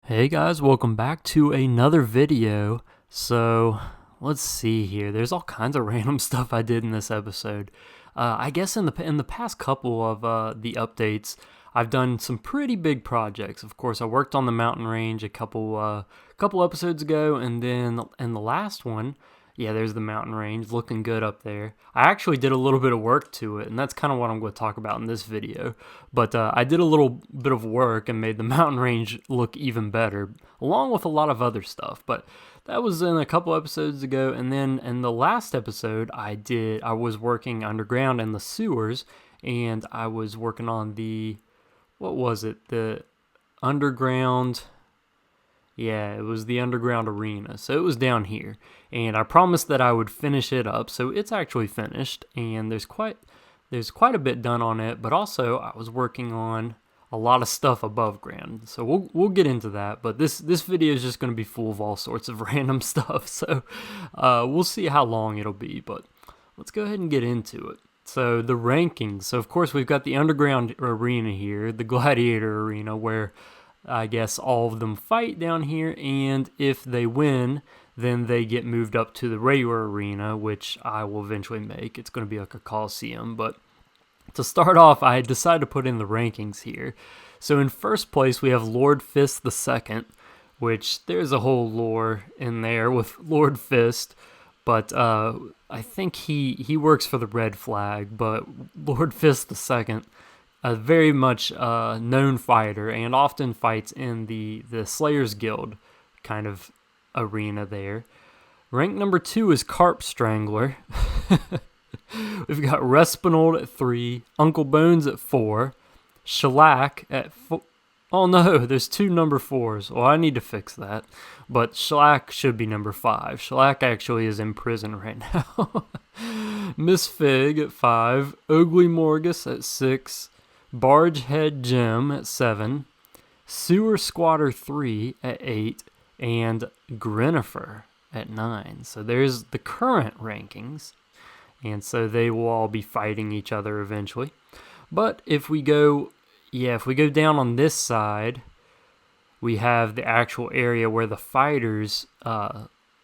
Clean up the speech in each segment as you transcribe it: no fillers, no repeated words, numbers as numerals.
Hey guys, welcome back to another video. So, let's see here. There's all kinds of random stuff I did in this episode. I guess in the past couple of the updates, I've done some pretty big projects. Of course, I worked on the mountain range a couple episodes ago, and then in the last one, yeah, there's the mountain range looking good up there. I actually did a little bit of work to it, and that's kind of what I'm going to talk about in this video. But I did a little bit of work and made the mountain range look even better, along with a lot of other stuff. But that was in a couple episodes ago, and then in the last episode, I was working underground in the sewers, and I was working on what was it? The underground. Yeah, it was the underground arena. So it was down here. And I promised that I would finish it up. So it's actually finished. And there's quite a bit done on it. But also I was working on a lot of stuff above ground. So we'll get into that. But this video is just going to be full of all sorts of random stuff. So we'll see how long it'll be. But let's go ahead and get into it. So the rankings. So of course we've got the underground arena here. The gladiator arena where I guess all of them fight down here, and if they win, then they get moved up to the regular arena, which I will eventually make. It's going to be like a coliseum, but to start off, I decided to put in the rankings here. So in first place, we have Lord Fist II, which there's a whole lore in there with Lord Fist, but I think he works for the red flag, but Lord Fist II, a very much known fighter, and often fights in the Slayers Guild kind of arena there. Rank number 2 is Carp Strangler. We've got Respinold at 3, Uncle Bones at 4, Shellac at 4. Oh no, there's 2 number 4s. Well, I need to fix that. But Shellac should be number 5. Shellac actually is in prison right now. Miss Fig at 5, Ugly Morgus at 6, Bargehead Jim at 7, Sewer Squatter 3 at 8, and Grenifer at 9. So there's the current rankings, and so they will all be fighting each other eventually. But if we go down on this side, we have the actual area where the fighters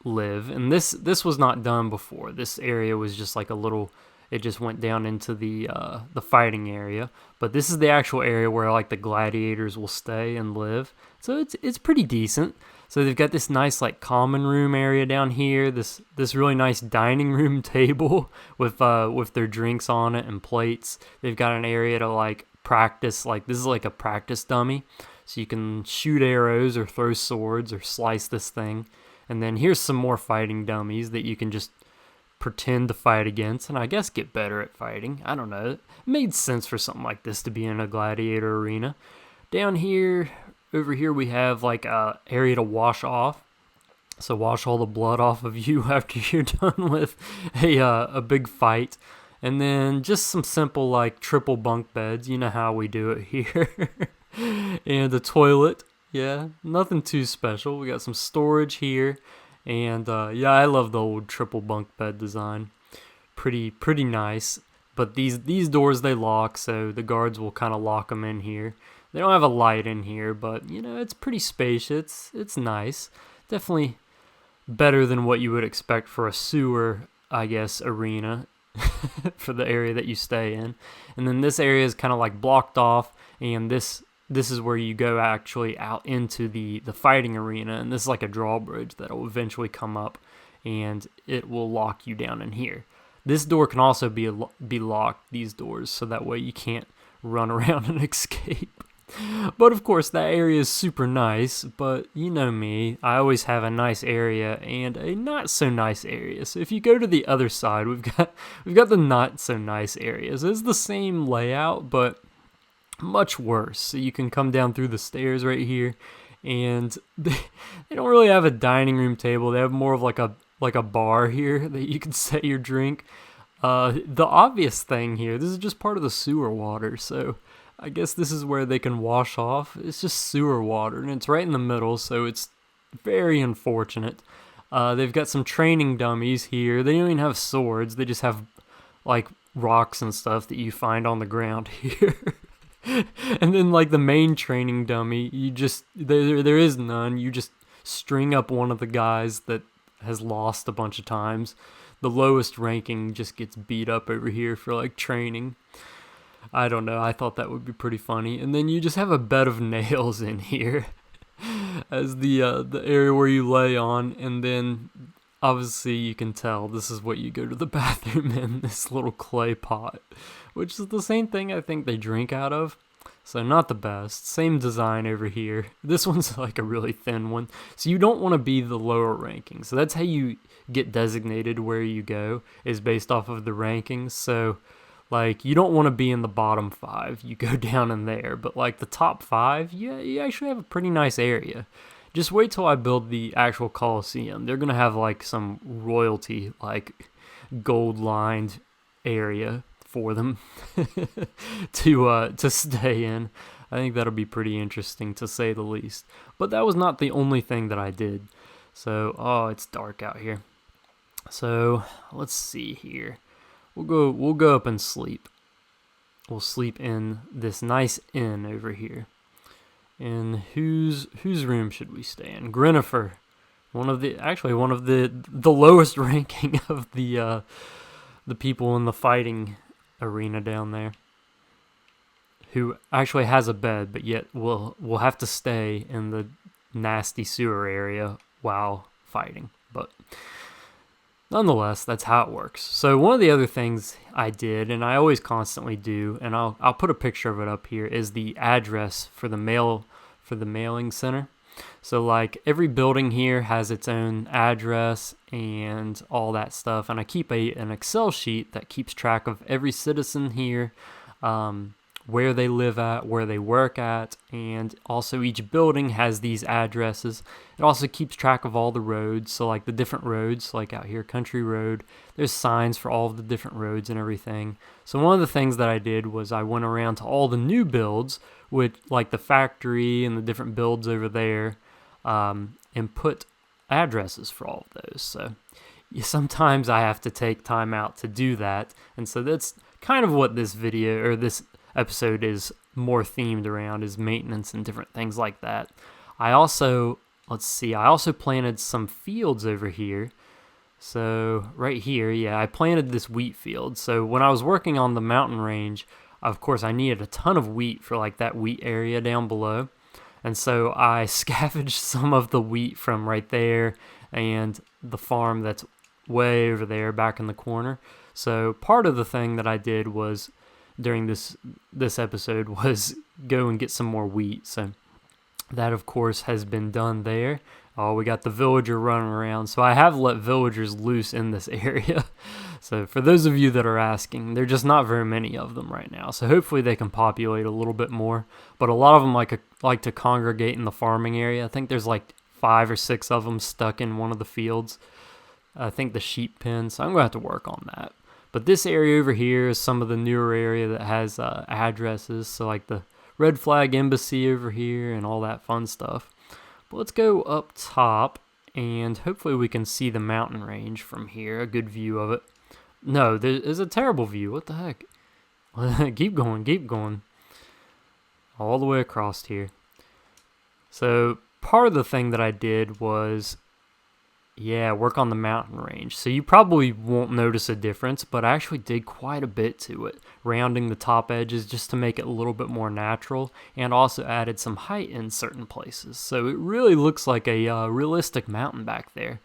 live, and this was not done before. This area was just like a little. It just went down into the fighting area, but this is the actual area where like the gladiators will stay and live. So it's pretty decent. So they've got this nice like common room area down here. This really nice dining room table with their drinks on it and plates. They've got an area to like practice. Like this is like a practice dummy, so you can shoot arrows or throw swords or slice this thing. And then here's some more fighting dummies that you can just pretend to fight against, and I guess get better at fighting. I don't know. It made sense for something like this to be in a gladiator arena. Down here, over here, we have like a area to wash off. So wash all the blood off of you after you're done with a big fight. And then just some simple like triple bunk beds. You know how we do it here. And a toilet. Yeah, nothing too special. We got some storage here. And yeah, I love the old triple bunk bed design. Pretty nice. But these doors, they lock, so the guards will kind of lock them in here. They don't have a light in here, but you know, it's pretty spacious. It's nice. Definitely better than what you would expect for a sewer, I guess, arena for the area that you stay in. And then this area is kind of like blocked off, and this is where you go actually out into the fighting arena, and this is like a drawbridge that will eventually come up, and it will lock you down in here. This door can also be locked, these doors, so that way you can't run around and escape. But of course, that area is super nice, but you know me, I always have a nice area and a not so nice area. So if you go to the other side, we've got the not so nice areas. It's the same layout, but much worse. So you can come down through the stairs right here, and they don't really have a dining room table. They have more of like a bar here that you can set your drink. The obvious thing here, this is just part of the sewer water, so I guess this is where they can wash off. It's just sewer water, and it's right in the middle, so it's very unfortunate. They've got some training dummies here. They don't even have swords. They just have like rocks and stuff that you find on the ground here. And then like the main training dummy, you just there is none. You just string up one of the guys that has lost a bunch of times. The lowest ranking just gets beat up over here for like training. I don't know. I thought that would be pretty funny. And then you just have a bed of nails in here as the area where you lay on, and then obviously you can tell this is what you go to the bathroom in, this little clay pot, which is the same thing I think they drink out of. So not the best. Same design over here. This one's like a really thin one. So you don't want to be the lower ranking. So that's how you get designated where you go, is based off of the rankings. So like you don't want to be in the bottom 5. You go down in there. But like the top 5, you actually have a pretty nice area. Just wait till I build the actual Coliseum. They're going to have like some royalty, like gold lined area for them to stay in. I think that'll be pretty interesting to say the least. But that was not the only thing that I did. So, oh, it's dark out here. So, let's see here. We'll go up and sleep. We'll sleep in this nice inn over here. And whose room should we stay in? Grennifer. One of the lowest ranking of the people in the fighting arena down there, who actually has a bed, but yet will have to stay in the nasty sewer area while fighting. But nonetheless, that's how it works. So one of the other things I did, and I always constantly do, and I'll put a picture of it up here, is the address for the mailing center. So like every building here has its own address and all that stuff, and I keep an Excel sheet that keeps track of every citizen here, where they live at, where they work at, and also each building has these addresses. It also keeps track of all the roads, so like the different roads, like out here, Country Road, there's signs for all of the different roads and everything. So one of the things that I did was I went around to all the new builds, with like the factory and the different builds over there, and put addresses for all of those. So sometimes I have to take time out to do that, and so that's kind of what this video or this episode is more themed around, is maintenance and different things like that. I also planted some fields over here. So right here, yeah, I planted this wheat field. So when I was working on the mountain range, of course I needed a ton of wheat for like that wheat area down below. And so I scavenged some of the wheat from right there and the farm that's way over there back in the corner. So part of the thing that I did was during this episode was go and get some more wheat. So that of course has been done there. Oh, we got the villager running around. So I have let villagers loose in this area. So for those of you that are asking, there are just not very many of them right now. So hopefully they can populate a little bit more. But a lot of them like to congregate in the farming area. I think there's like 5 or 6 of them stuck in one of the fields. I think the sheep pen. So I'm going to have to work on that. But this area over here is some of the newer area that has addresses. So like the Red Flag Embassy over here and all that fun stuff. But let's go up top, and hopefully we can see the mountain range from here, a good view of it. No, there's a terrible view. What the heck? Keep going. All the way across here. So part of the thing that I did was, work on the mountain range. So you probably won't notice a difference, but I actually did quite a bit to it, rounding the top edges just to make it a little bit more natural, and also added some height in certain places. So it really looks like a realistic mountain back there,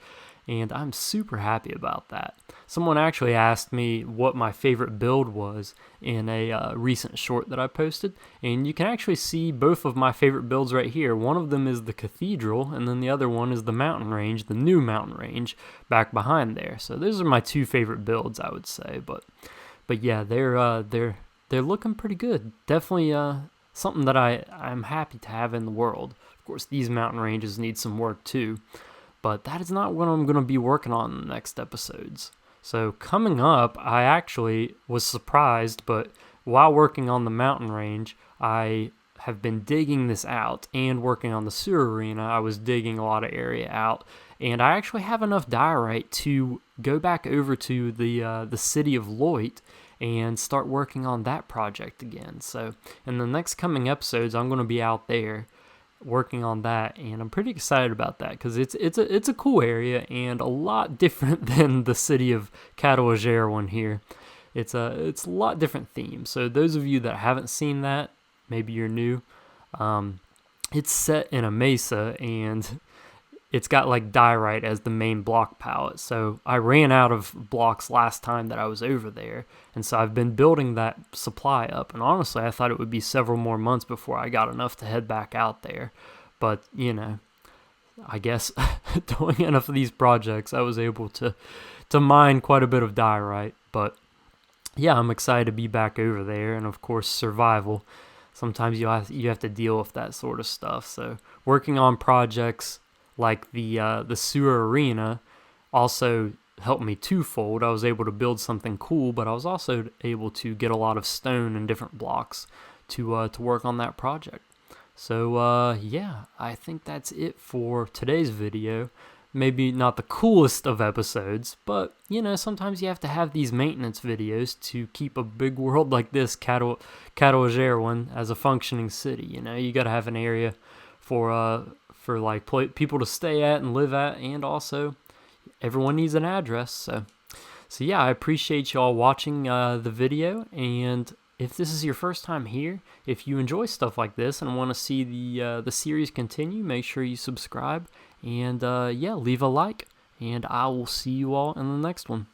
and I'm super happy about that. Someone actually asked me what my favorite build was in a recent short that I posted, and you can actually see both of my favorite builds right here. One of them is the cathedral, and then the other one is the mountain range, the new mountain range back behind there. So those are my 2 favorite builds, I would say. But yeah, they're looking pretty good. Definitely something that I'm happy to have in the world. Of course, these mountain ranges need some work too, but that is not what I'm going to be working on in the next episodes. So coming up, I actually was surprised, but while working on the mountain range, I have been digging this out, and working on the sewer arena, I was digging a lot of area out, and I actually have enough diorite to go back over to the city of Loit and start working on that project again. So in the next coming episodes, I'm going to be out there working on that, and I'm pretty excited about that because it's a cool area and a lot different than the city of Catalogere one here. It's a lot different theme. So those of you that haven't seen that, maybe you're new. It's set in a mesa, and it's got like diorite as the main block palette. So I ran out of blocks last time that I was over there, and so I've been building that supply up. And honestly, I thought it would be several more months before I got enough to head back out there. But, I guess doing enough of these projects, I was able to mine quite a bit of diorite. But yeah, I'm excited to be back over there, and of course, survival. Sometimes you have to deal with that sort of stuff. So working on projects like the sewer arena also helped me twofold. I was able to build something cool, but I was also able to get a lot of stone and different blocks to work on that project. So yeah, I think that's it for today's video. Maybe not the coolest of episodes, but sometimes you have to have these maintenance videos to keep a big world like this, Catalogere one, as a functioning city. You got to have an area for like people to stay at and live at, and also everyone needs an address. So yeah, I appreciate y'all watching the video, and if this is your first time here, if you enjoy stuff like this and want to see the series continue, make sure you subscribe, and yeah, leave a like, and I will see you all in the next one.